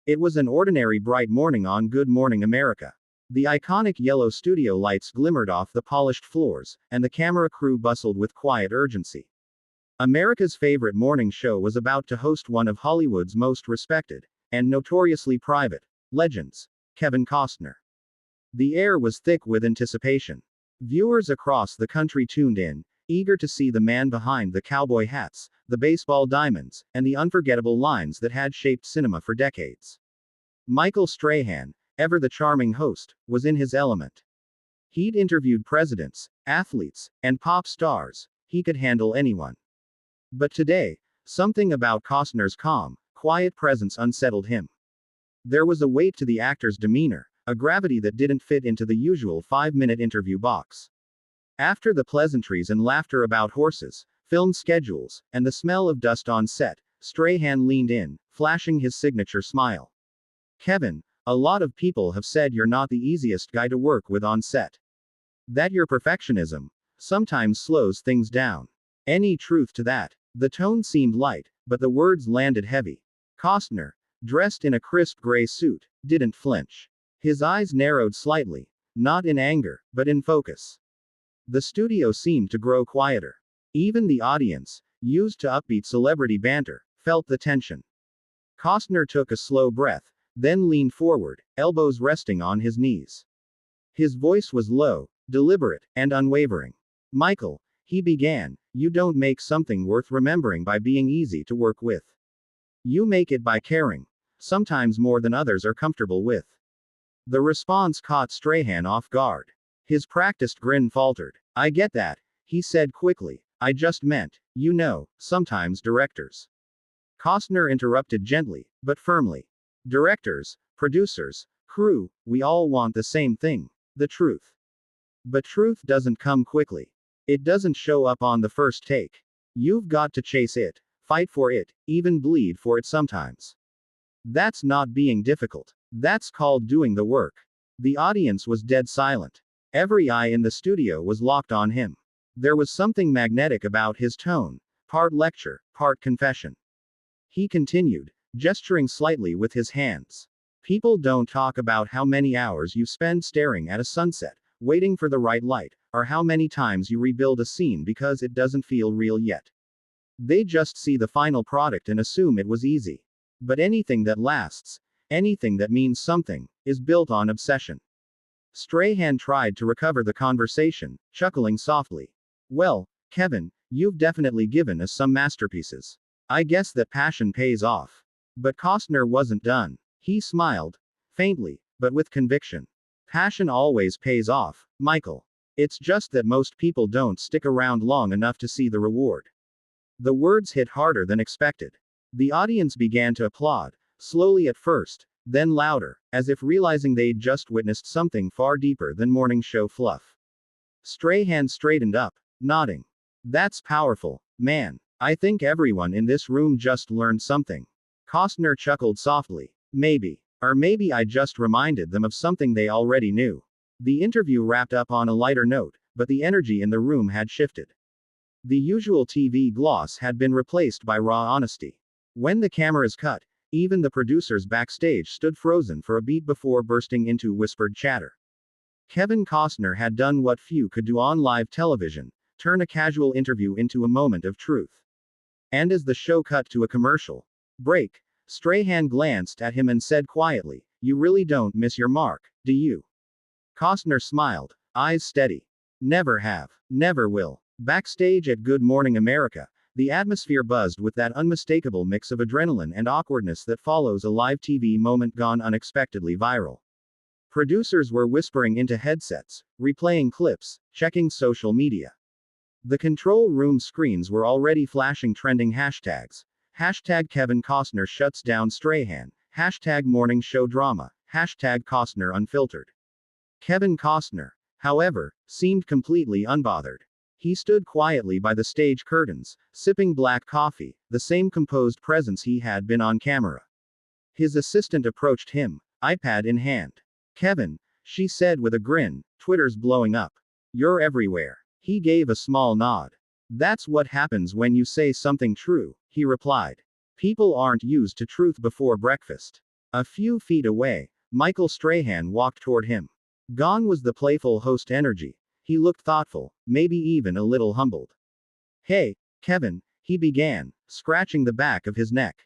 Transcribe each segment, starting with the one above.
It was an ordinary bright morning on Good Morning America. The iconic yellow studio lights glimmered off the polished floors, and the camera crew bustled with quiet urgency. America's favorite morning show was about to host one of Hollywood's most respected, and notoriously private, legends, Kevin Costner. The air was thick with anticipation. Viewers across the country tuned in, eager to see the man behind the cowboy hats, the baseball diamonds, and the unforgettable lines that had shaped cinema for decades. Michael Strahan, ever the charming host, was in his element. He'd interviewed presidents, athletes, and pop stars. He could handle anyone. But today, something about Costner's calm, quiet presence unsettled him. There was a weight to the actor's demeanor, a gravity that didn't fit into the usual 5-minute interview box. After the pleasantries and laughter about horses, film schedules, and the smell of dust on set, Strahan leaned in, flashing his signature smile. "Kevin, a lot of people have said you're not the easiest guy to work with on set. That your perfectionism sometimes slows things down. Any truth to that?" The tone seemed light, but the words landed heavy. Costner, dressed in a crisp gray suit, didn't flinch. His eyes narrowed slightly, not in anger, but in focus. The studio seemed to grow quieter. Even the audience, used to upbeat celebrity banter, felt the tension. Costner took a slow breath, then leaned forward, elbows resting on his knees. His voice was low, deliberate, and unwavering. "Michael," he began, "you don't make something worth remembering by being easy to work with. You make it by caring. Sometimes more than others are comfortable with." The response caught Strahan off guard. His practiced grin faltered. "I get that," he said quickly. "I just meant, sometimes directors." Costner interrupted gently, but firmly. "Directors, producers, crew, we all want the same thing, the truth. But truth doesn't come quickly. It doesn't show up on the first take. You've got to chase it, fight for it, even bleed for it sometimes. That's not being difficult. That's called doing the work." The audience was dead silent. Every eye in the studio was locked on him. There was something magnetic about his tone, part lecture, part confession. He continued, gesturing slightly with his hands. "People don't talk about how many hours you spend staring at a sunset, waiting for the right light, or how many times you rebuild a scene because it doesn't feel real yet. They just see the final product and assume it was easy. But anything that lasts, anything that means something, is built on obsession." Strahan tried to recover the conversation, chuckling softly. "Well, Kevin, you've definitely given us some masterpieces. I guess that passion pays off." But Costner wasn't done. He smiled, faintly, but with conviction. "Passion always pays off, Michael. It's just that most people don't stick around long enough to see the reward." The words hit harder than expected. The audience began to applaud, slowly at first, then louder, as if realizing they'd just witnessed something far deeper than morning show fluff. Strahan straightened up, nodding. "That's powerful, man. I think everyone in this room just learned something." Costner chuckled softly. "Maybe. Or maybe I just reminded them of something they already knew." The interview wrapped up on a lighter note, but the energy in the room had shifted. The usual TV gloss had been replaced by raw honesty. When the cameras cut, even the producers backstage stood frozen for a beat before bursting into whispered chatter. Kevin Costner had done what few could do on live television, turn a casual interview into a moment of truth. And as the show cut to a commercial break, Strahan glanced at him and said quietly, "You really don't miss your mark, do you?" Costner smiled, eyes steady. "Never have, never will." Backstage at Good Morning America, the atmosphere buzzed with that unmistakable mix of adrenaline and awkwardness that follows a live TV moment gone unexpectedly viral. Producers were whispering into headsets, replaying clips, checking social media. The control room screens were already flashing trending hashtags. Hashtag Kevin Costner shuts down Strahan. Hashtag morning show drama. Hashtag Costner unfiltered. Kevin Costner, however, seemed completely unbothered. He stood quietly by the stage curtains, sipping black coffee, the same composed presence he had been on camera. His assistant approached him, iPad in hand. "Kevin," she said with a grin, "Twitter's blowing up. You're everywhere." He gave a small nod. "That's what happens when you say something true," he replied. "People aren't used to truth before breakfast." A few feet away, Michael Strahan walked toward him. Gone was the playful host energy. He looked thoughtful, maybe even a little humbled. Hey, Kevin, he began, scratching the back of his neck.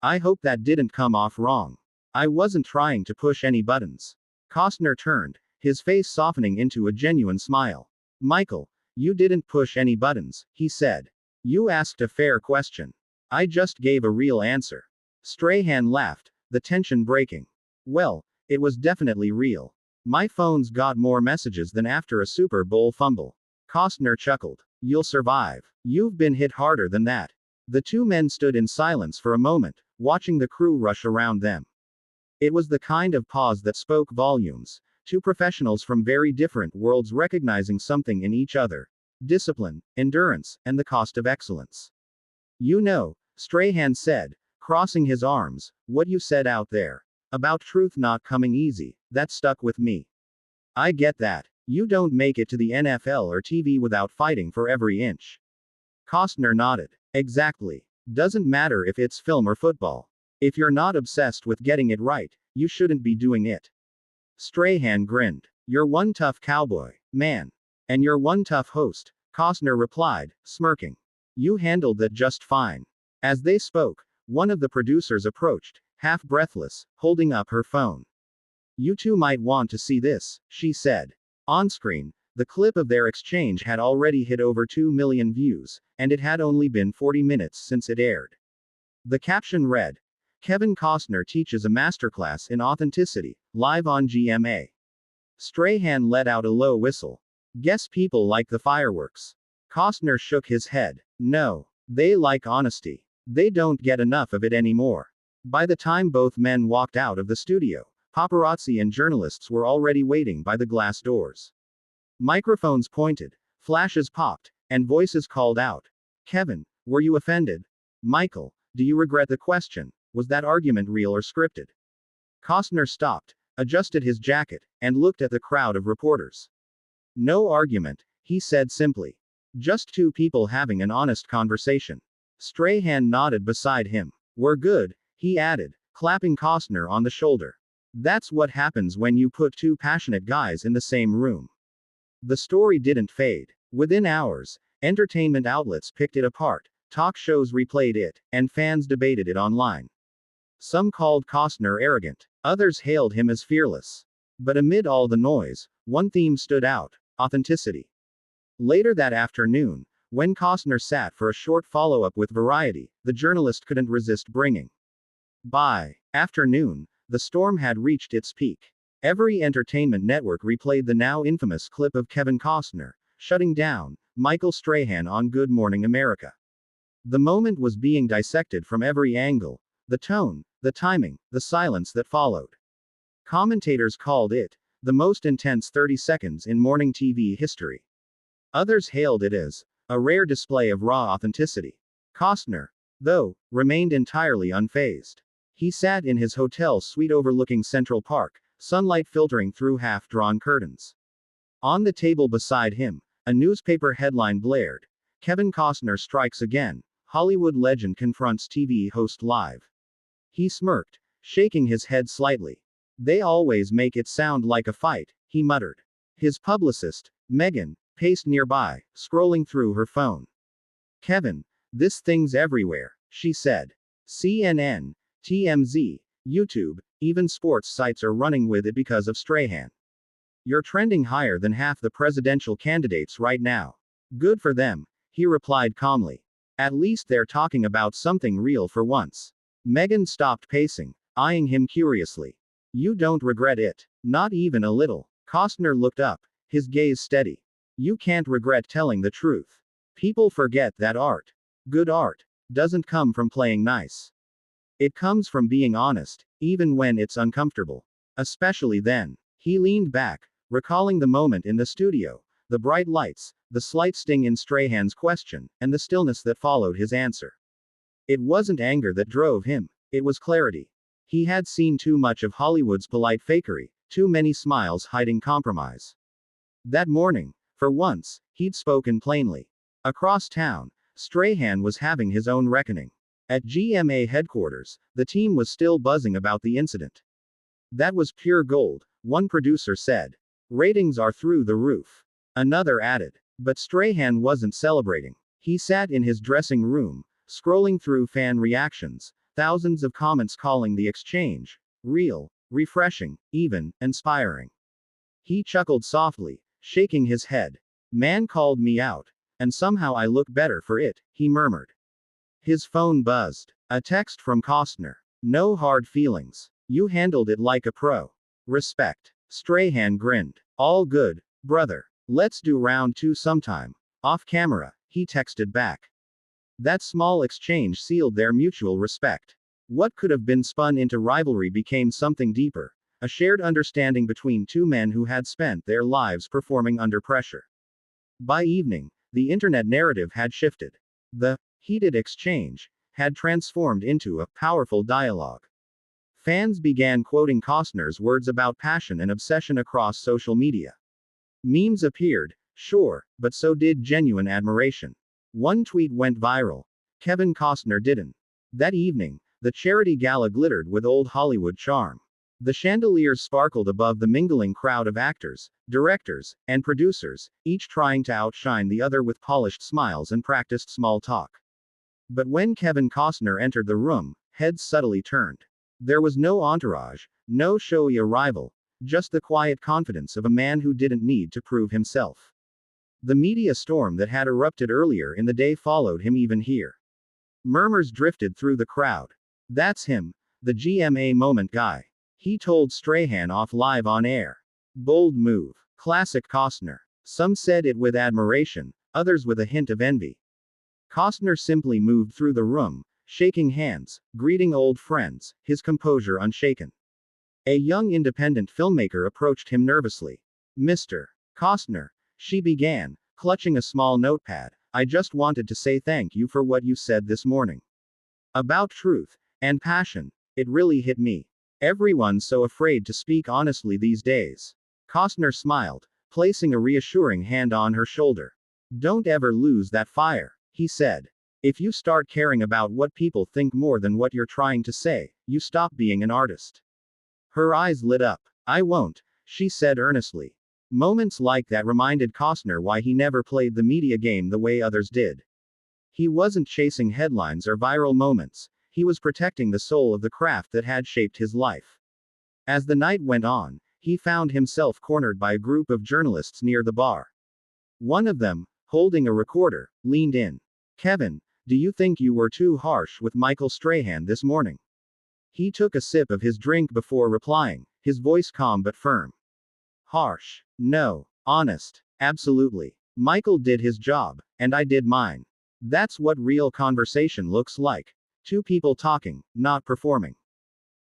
I hope that didn't come off wrong. I wasn't trying to push any buttons. Costner turned, his face softening into a genuine smile. Michael, you didn't push any buttons, he said. You asked a fair question. I just gave a real answer. Strahan laughed, the tension breaking. Well, it was definitely real. My phone's got more messages than after a Super Bowl fumble. Costner chuckled. You'll survive. You've been hit harder than that. The two men stood in silence for a moment, watching the crew rush around them. It was the kind of pause that spoke volumes. Two professionals from very different worlds recognizing something in each other. Discipline, endurance, and the cost of excellence. You know, Strahan said, crossing his arms, what you said out there. About truth not coming easy, that stuck with me. I get that. You don't make it to the NFL or TV without fighting for every inch. Costner nodded. Exactly. Doesn't matter if it's film or football. If you're not obsessed with getting it right, you shouldn't be doing it. Strahan grinned. You're one tough cowboy, man. And you're one tough host, Costner replied, smirking. You handled that just fine. As they spoke, one of the producers approached, half breathless, holding up her phone. You two might want to see this, she said. On screen, the clip of their exchange had already hit over 2 million views, and it had only been 40 minutes since it aired. The caption read, Kevin Costner teaches a masterclass in authenticity, live on GMA. Strahan let out a low whistle. Guess people like the fireworks. Costner shook his head. No. They like honesty. They don't get enough of it anymore. By the time both men walked out of the studio, paparazzi and journalists were already waiting by the glass doors. Microphones pointed, flashes popped, and voices called out. Kevin, were you offended? Michael, do you regret the question? Was that argument real or scripted? Costner stopped, adjusted his jacket, and looked at the crowd of reporters. No argument, he said simply. Just two people having an honest conversation. Strahan nodded beside him. We're good, he added, clapping Costner on the shoulder. That's what happens when you put two passionate guys in the same room. The story didn't fade. Within hours, entertainment outlets picked it apart, talk shows replayed it, and fans debated it online. Some called Costner arrogant, others hailed him as fearless. But amid all the noise, one theme stood out: authenticity. Later that afternoon, when Costner sat for a short follow-up with Variety, the journalist couldn't resist bringing. By afternoon, the storm had reached its peak. Every entertainment network replayed the now infamous clip of Kevin Costner shutting down Michael Strahan on Good Morning America. The moment was being dissected from every angle: the tone, the timing, the silence that followed. Commentators called it the most intense 30 seconds in morning TV history. Others hailed it as a rare display of raw authenticity. Costner, though, remained entirely unfazed. He sat in his hotel suite overlooking Central Park, sunlight filtering through half-drawn curtains. On the table beside him, a newspaper headline blared: Kevin Costner strikes again, Hollywood legend confronts TV host live. He smirked, shaking his head slightly. They always make it sound like a fight, he muttered. His publicist, Megan, paced nearby, scrolling through her phone. Kevin, this thing's everywhere, she said. CNN, TMZ, YouTube, even sports sites are running with it because of Strahan. You're trending higher than half the presidential candidates right now. Good for them, he replied calmly. At least they're talking about something real for once. Megan stopped pacing, eyeing him curiously. You don't regret it? Not even a little. Costner looked up, his gaze steady. You can't regret telling the truth. People forget that good art, doesn't come from playing nice. It comes from being honest, even when it's uncomfortable. Especially then. He leaned back, recalling the moment in the studio, the bright lights, the slight sting in Strahan's question, and the stillness that followed his answer. It wasn't anger that drove him, it was clarity. He had seen too much of Hollywood's polite fakery, too many smiles hiding compromise. That morning, for once, he'd spoken plainly. Across town, Strahan was having his own reckoning. At GMA headquarters, the team was still buzzing about the incident. That was pure gold, one producer said. Ratings are through the roof. Another added. But Strahan wasn't celebrating. He sat in his dressing room, scrolling through fan reactions, thousands of comments calling the exchange real, refreshing, even inspiring. He chuckled softly, shaking his head. Man called me out. And somehow I look better for it, he murmured. His phone buzzed. A text from Costner. No hard feelings. You handled it like a pro. Respect. Strahan grinned. All good, brother. Let's do round 2 sometime. Off camera, he texted back. That small exchange sealed their mutual respect. What could have been spun into rivalry became something deeper, a shared understanding between two men who had spent their lives performing under pressure. By evening, the internet narrative had shifted. The heated exchange had transformed into a powerful dialogue. Fans began quoting Costner's words about passion and obsession across social media. Memes appeared, sure, but so did genuine admiration. One tweet went viral. Kevin Costner didn't. That evening, the charity gala glittered with old Hollywood charm. The chandeliers sparkled above the mingling crowd of actors, directors, and producers, each trying to outshine the other with polished smiles and practiced small talk. But when Kevin Costner entered the room, heads subtly turned. There was no entourage, no showy arrival, just the quiet confidence of a man who didn't need to prove himself. The media storm that had erupted earlier in the day followed him even here. Murmurs drifted through the crowd. That's him, the GMA moment guy. He told Strahan off live on air. Bold move. Classic Costner. Some said it with admiration, others with a hint of envy. Costner simply moved through the room, shaking hands, greeting old friends, his composure unshaken. A young independent filmmaker approached him nervously. Mr. Costner, she began, clutching a small notepad. I just wanted to say thank you for what you said this morning. About truth and passion. It really hit me. Everyone's so afraid to speak honestly these days. Costner smiled, placing a reassuring hand on her shoulder. Don't ever lose that fire, he said. If you start caring about what people think more than what you're trying to say, you stop being an artist. Her eyes lit up. I won't, she said earnestly. Moments like that reminded Costner why he never played the media game the way others did. He wasn't chasing headlines or viral moments. He was protecting the soul of the craft that had shaped his life. As the night went on, he found himself cornered by a group of journalists near the bar. One of them, holding a recorder, leaned in. Kevin, do you think you were too harsh with Michael Strahan this morning? He took a sip of his drink before replying, his voice calm but firm. Harsh? No. Honest? Absolutely. Michael did his job, and I did mine. That's what real conversation looks like. Two people talking, not performing.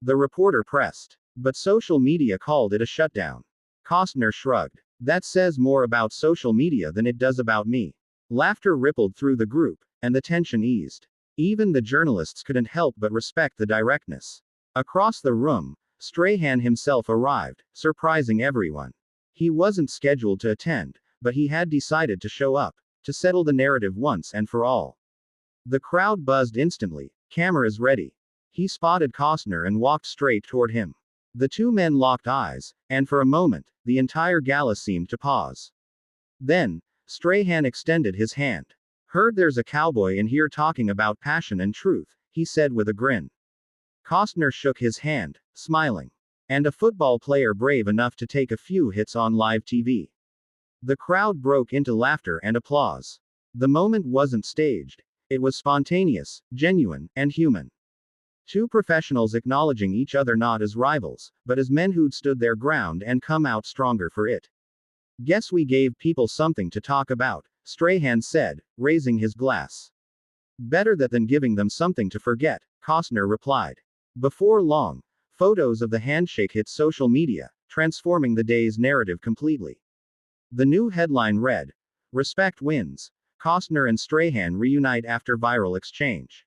The reporter pressed. But social media called it a shutdown. Costner shrugged. That says more about social media than it does about me. Laughter rippled through the group, and the tension eased. Even the journalists couldn't help but respect the directness. Across the room, Strahan himself arrived, surprising everyone. He wasn't scheduled to attend, but he had decided to show up, to settle the narrative once and for all. The crowd buzzed instantly, cameras ready. He spotted Costner and walked straight toward him. The two men locked eyes, and for a moment, the entire gala seemed to pause. Then, Strahan extended his hand. Heard there's a cowboy in here talking about passion and truth, he said with a grin. Costner shook his hand, smiling. And a football player brave enough to take a few hits on live TV. The crowd broke into laughter and applause. The moment wasn't staged. It was spontaneous, genuine, and human. Two professionals acknowledging each other not as rivals, but as men who'd stood their ground and come out stronger for it. Guess we gave people something to talk about, Strahan said, raising his glass. Better that than giving them something to forget, Costner replied. Before long, photos of the handshake hit social media, transforming the day's narrative completely. The new headline read, Respect wins. Costner and Strahan reunite after viral exchange.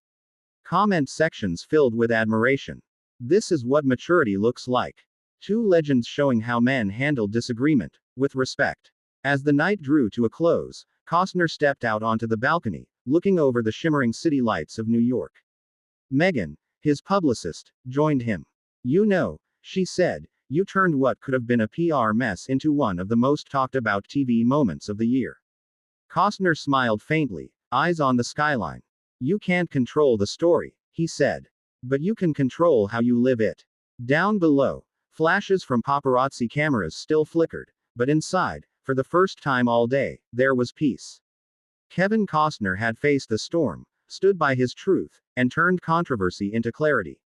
Comment sections filled with admiration. This is what maturity looks like. Two legends showing how men handle disagreement, with respect. As the night drew to a close, Costner stepped out onto the balcony, looking over the shimmering city lights of New York. Megan, his publicist, joined him. You know, she said, you turned what could have been a PR mess into one of the most talked about TV moments of the year. Costner smiled faintly, eyes on the skyline. You can't control the story, he said. But you can control how you live it. Down below, flashes from paparazzi cameras still flickered, but inside, for the first time all day, there was peace. Kevin Costner had faced the storm, stood by his truth, and turned controversy into clarity.